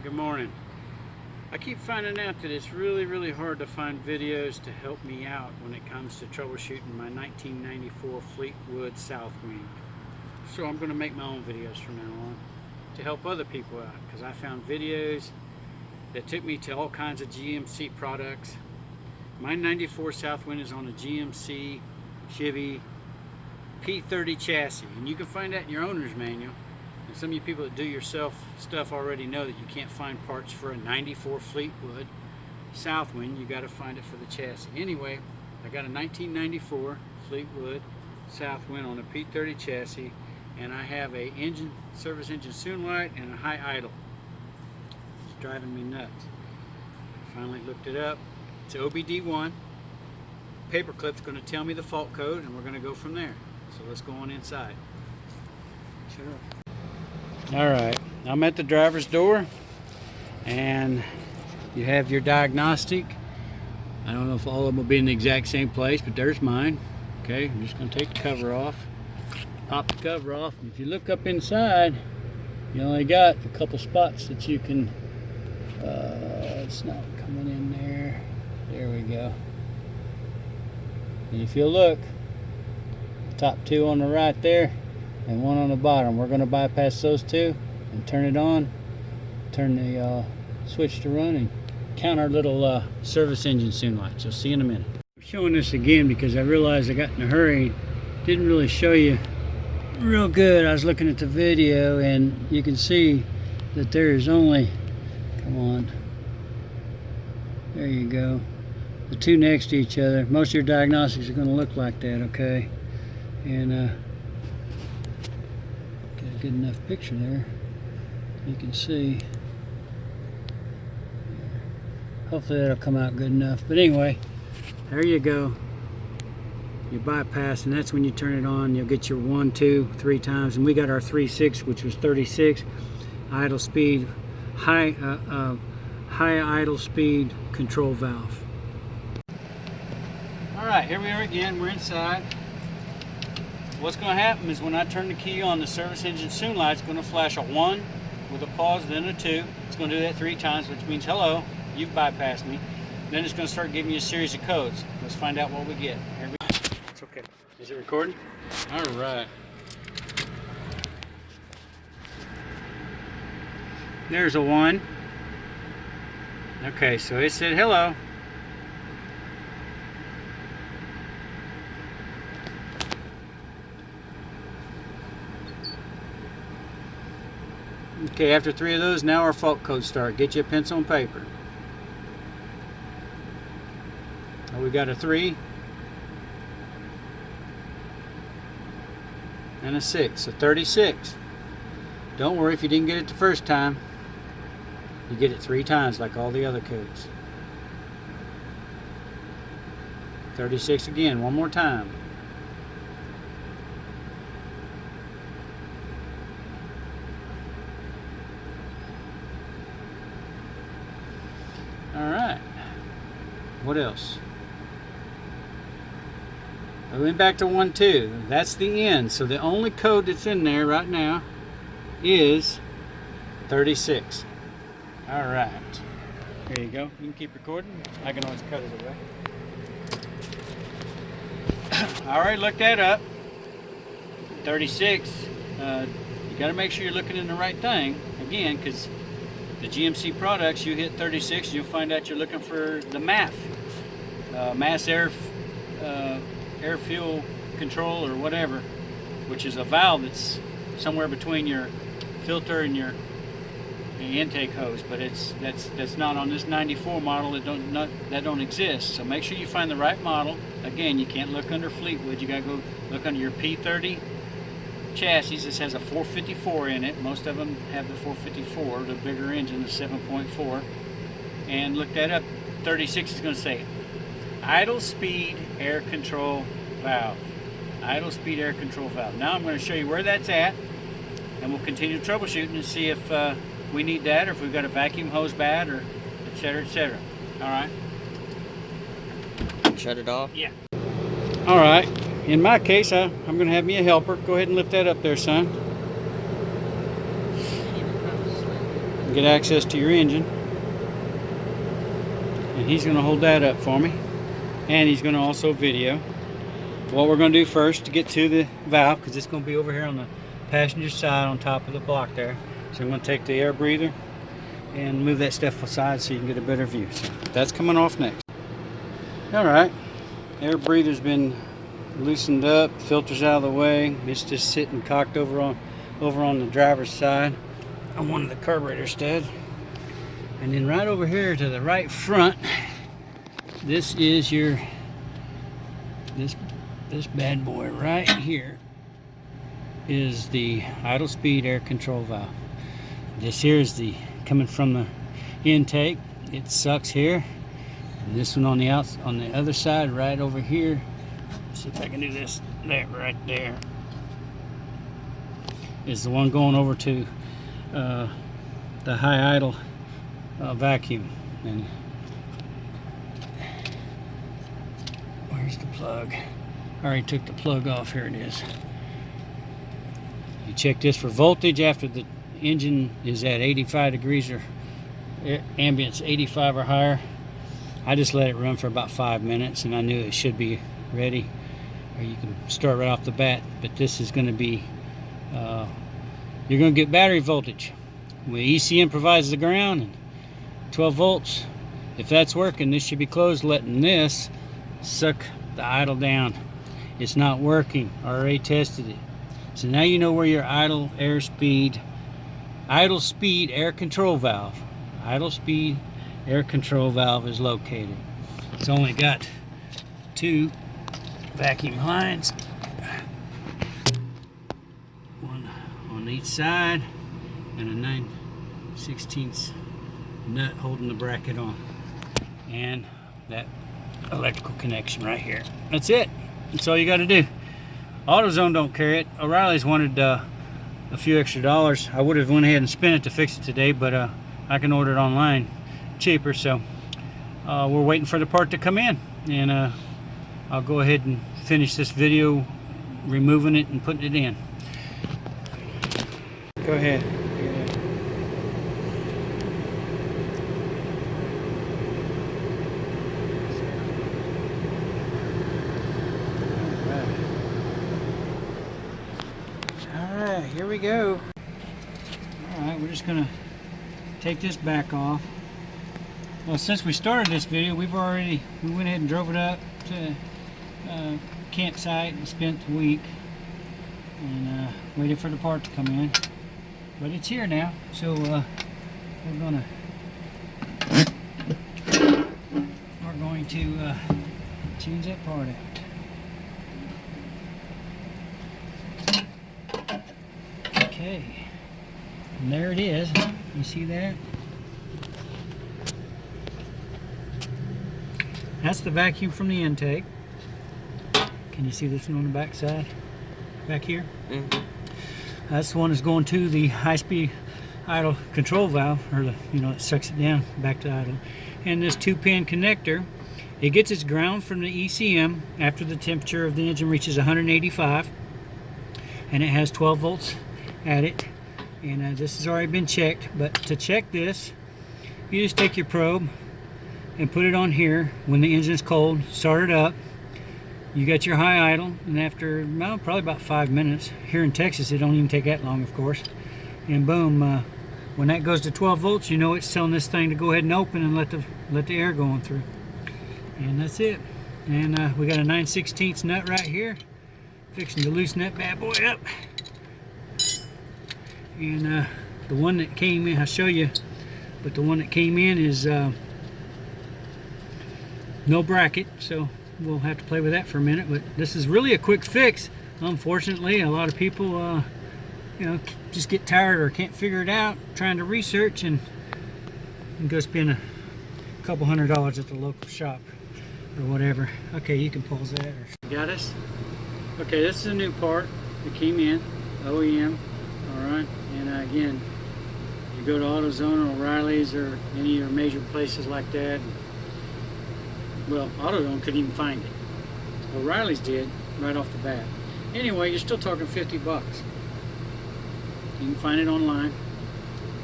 Good morning. I keep finding out that it's really hard to find videos to help me out when it comes to troubleshooting my 1994 Fleetwood Southwind. So I'm going to make my own videos from now on to help other people out, because I found videos that took me to all kinds of GMC products. My 94 Southwind is on a GMC Chevy P30 chassis, and you can find that in your owner's manual. And some of you people that do yourself stuff already know that you can't find parts for a 94 Fleetwood Southwind. You got to find it for the chassis. Anyway, I got a 1994 Fleetwood Southwind on a P30 chassis, and I have a service engine soon light and a high idle. It's driving me nuts. Finally looked it up. It's OBD1. Paperclip's going to tell me the fault code, and we're going to go from there. So let's go on inside. Sure. Alright, I'm at the driver's door, and you have your diagnostic. I don't know if all of them will be in the exact same place, but there's mine. Okay, I'm just going to take the cover off, pop the cover off, and if you look up inside, you only got a couple spots that you can, it's not coming in there. There we go. And if you look, top two on the right there and one on the bottom, we're going to bypass those two and turn it on, turn the switch to run, and count our little service engine soon lights. You'll see in a minute. I'm showing this again because I realized I got in a hurry, didn't really show you real good. I was looking at the video, and you can see that there is only, come on, there you go, the two next to each other. Most of your diagnostics are going to look like that, okay? And get a good enough picture there. You can see. Hopefully that'll come out good enough. But anyway, there you go. You bypass, and that's when you turn it on. You'll get your 1, 2, 3 times, and we got our 3/6, which was 36. Idle speed, high idle speed control valve. All right, here we are again. We're inside. What's going to happen is when I turn the key on, the service engine soon light's going to flash a 1 with a pause, then a 2. It's going to do that 3 times, which means hello, you've bypassed me. Then it's going to start giving you a series of codes. Let's find out what we get. It's okay. Is it recording? All right. There's a 1. Okay, so it said hello. Okay, after 3 of those, now our fault codes start. Get you a pencil and paper. Oh, we got a 3 and a 6, so 36. Don't worry if you didn't get it the first time. You get it 3 times like all the other codes. 36 again, one more time. Alright, what else? I went back to 1, 2. That's the end. So the only code that's in there right now is 36. Alright, there you go. You can keep recording. I can always cut it away. Alright, look that up. 36. You got to make sure you're looking in the right thing. Again, because the GMC products, you hit 36, you'll find out you're looking for the MAF, mass air fuel control or whatever, which is a valve that's somewhere between your filter and your intake hose, but that's not on this 94 model. That don't exist. So make sure you find the right model. Again, you can't look under Fleetwood. You got to go look under your P30 chassis. This has a 454 in it. Most of them have the 454, the bigger engine, the 7.4. And look that up. 36 is going to say idle speed air control valve. Idle speed air control valve. Now I'm going to show you where that's at, and we'll continue troubleshooting and see if we need that, or if we've got a vacuum hose bad, or etc. etc. All right. Shut it off? Yeah. All right. In my case, I'm going to have me a helper. Go ahead and lift that up there, son. get access to your engine. And he's going to hold that up for me. And he's going to also video. What we're going to do first to get to the valve, because it's going to be over here on the passenger side on top of the block there. So I'm going to take the air breather and move that stuff aside so you can get a better view. So that's coming off next. Alright, air breather's been loosened up, filters out of the way. It's just sitting cocked over on the driver's side on one of the carburetor studs. And then right over here to the right front, this is your this bad boy right here is the idle speed air control valve. This here is the coming from the intake. It sucks here. And this one on the other side, right over here. Let's see if I can do this. There, right there, is the one going over to the high idle vacuum. And where's the plug? I already took the plug off. Here it is. You check this for voltage after the engine is at 85 degrees or ambience 85 or higher. I just let it run for about 5 minutes and I knew it should be ready, or you can start right off the bat. But this is going to be you're going to get battery voltage. When ECM provides the ground and 12 volts, if that's working, this should be closed, letting this suck the idle down. It's not working. I already tested it. So now you know where your idle speed air control valve is located. It's only got 2 vacuum lines, one on each side, and a 9/16 nut holding the bracket on, and that electrical connection right here. That's it. That's all you got to do. AutoZone don't carry it. O'Reilly's wanted a few extra dollars. I would have went ahead and spent it to fix it today, but I can order it online cheaper. So we're waiting for the part to come in, and I'll go ahead and finish this video removing it and putting it in. Go ahead. Alright, here we go. Alright, we're just gonna take this back off. Well, since we started this video, we went ahead and drove it up to campsite and spent the week and waited for the part to come in. But it's here now, so we're going to change that part out. Okay, and there it is. You see that? That's the vacuum from the intake. Can you see this one on the back side? Back here? Mm-hmm. That's the one that's going to the high-speed idle control valve, or the, it sucks it down back to idle. And this 2-pin connector, it gets its ground from the ECM after the temperature of the engine reaches 185, and it has 12 volts at it. And this has already been checked, but to check this, you just take your probe and put it on here when the engine is cold, start it up. You got your high idle, and after probably about 5 minutes, here in Texas it don't even take that long, of course, and boom, when that goes to 12 volts, you know it's telling this thing to go ahead and open and let the air go on through. And that's it. And we got a 9/16 nut right here, fixing to loosen that bad boy up. And the one that came in, I'll show you, but the one that came in is no bracket, so we'll have to play with that for a minute. But this is really a quick fix. Unfortunately, a lot of people just get tired or can't figure it out trying to research and go spend a couple $100 at the local shop or whatever. Okay, you can pause that. Got us? Okay, this is a new part that came in, OEM. Alright, and again, you go to AutoZone or O'Reilly's or any of your major places like that. Well, AutoZone couldn't even find it. O'Reilly's did right off the bat. Anyway, you're still talking $50. You can find it online.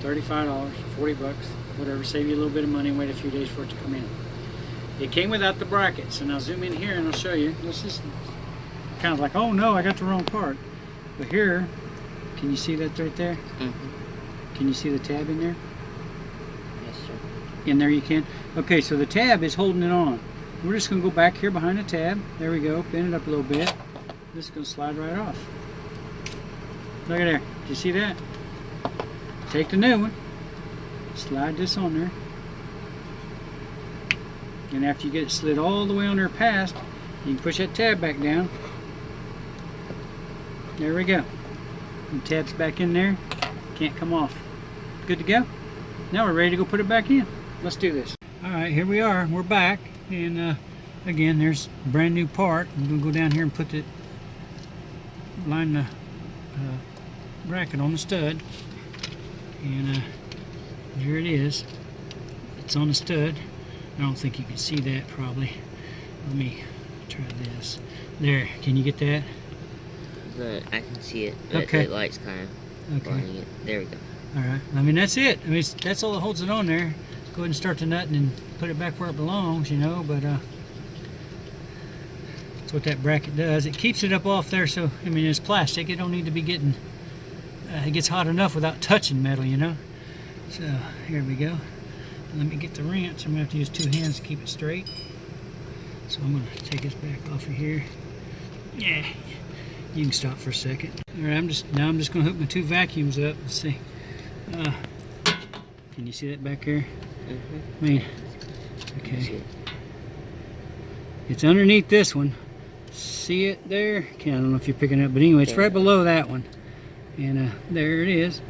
$35, 40 bucks, whatever, save you a little bit of money and wait a few days for it to come in. It came without the brackets, and I'll zoom in here and I'll show you. This is kind of like, oh no, I got the wrong part. But here, can you see that right there? Mm-hmm. Can you see the tab in there? Yes, sir. In there you can. Okay, so the tab is holding it on. We're just going to go back here behind the tab. There we go. Bend it up a little bit. This is going to slide right off. Look at there. Do you see that? Take the new one. Slide this on there. And after you get it slid all the way on there past, you can push that tab back down. There we go. The tab's back in there. Can't come off. Good to go. Now we're ready to go put it back in. Let's do this. Alright, here we are. We're back. And again, there's a brand new part. I'm going to go down here and put the line the bracket on the stud. And here it is. It's on the stud. I don't think you can see that probably. Let me try this. There, can you get that? But I can see it. Okay. The light's kind of blinding it. There we go. Alright, I mean that's it. I mean that's all that holds it on there. Go ahead and start the nut and put it back where it belongs, you know, but that's what that bracket does. It keeps it up off there, so I mean it's plastic. It don't need to be getting it gets hot enough without touching metal, you know. So here we go. Let me get the wrench. I'm gonna have to use two hands to keep it straight. So I'm gonna take this back off of here. Yeah, you can stop for a second. All right, I'm just gonna hook my two vacuums up. Let's see. Can you see that back there? Mm-hmm. I mean, okay. It's underneath this one. See it there? I don't know if you're picking it up, but anyway, it's right below that one. And there it is.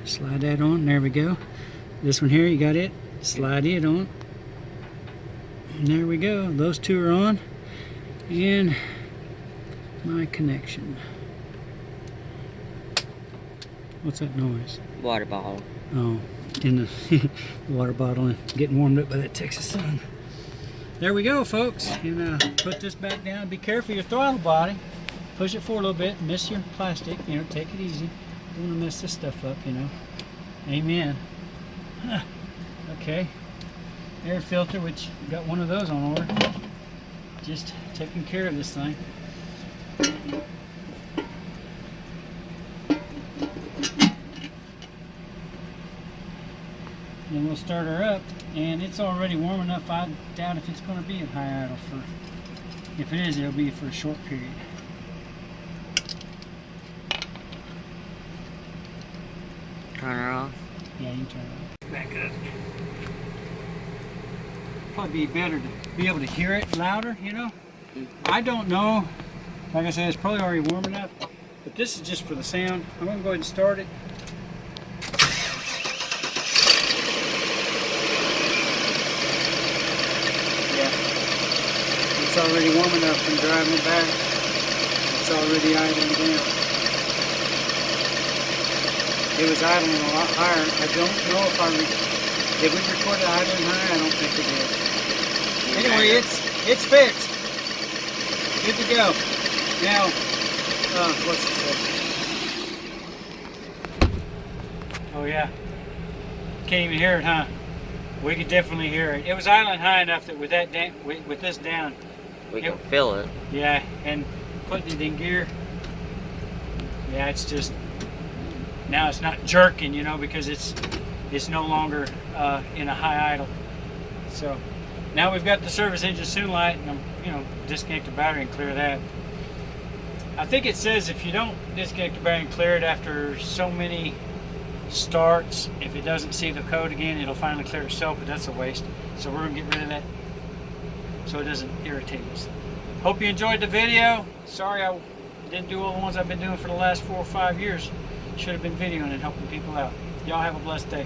Slide that on. There we go. This one here, you got it. Slide it on. And there we go. Those two are on. And my connection. What's that noise? Water bottle. Oh, in the water bottle and getting warmed up by that Texas sun. There we go, folks. And put this back down. Be careful of your throttle body. Push it forward a little bit. Miss your plastic. You know, take it easy. Don't want to mess this stuff up, you know. Amen. Okay. Air filter, which got one of those on order. Just taking care of this thing. Then we'll start her up, and it's already warm enough. I doubt if it's going to be at high idle for. If it is, it'll be for a short period. Turn her off. Yeah, you can turn it off. Back up. Probably be better to be able to hear it louder, you know. I don't know. Like I said, it's probably already warm enough, but this is just for the sound. I'm going to go ahead and start it. It's already warm enough from driving it back. It's already idling down. It was idling a lot higher. I don't know if did we record it idling high? I don't think we did. Anyway, it's fixed. Good to go. Now, what's it say? Oh yeah. Can't even hear it, huh? We could definitely hear it. It was idling high enough that with that with this down, we can feel it. Yeah, and putting it in gear. Yeah, it's just now it's not jerking, you know, because it's no longer in a high idle. So now we've got the service engine soon light, and I'm disconnect the battery and clear that. I think it says if you don't disconnect the battery and clear it after so many starts, if it doesn't see the code again, it'll finally clear itself, but that's a waste. So we're gonna get rid of that so it doesn't irritate us. Hope you enjoyed the video. Sorry I didn't do all the ones I've been doing for the last 4 or 5 years. Should have been videoing and helping people out. Y'all have a blessed day.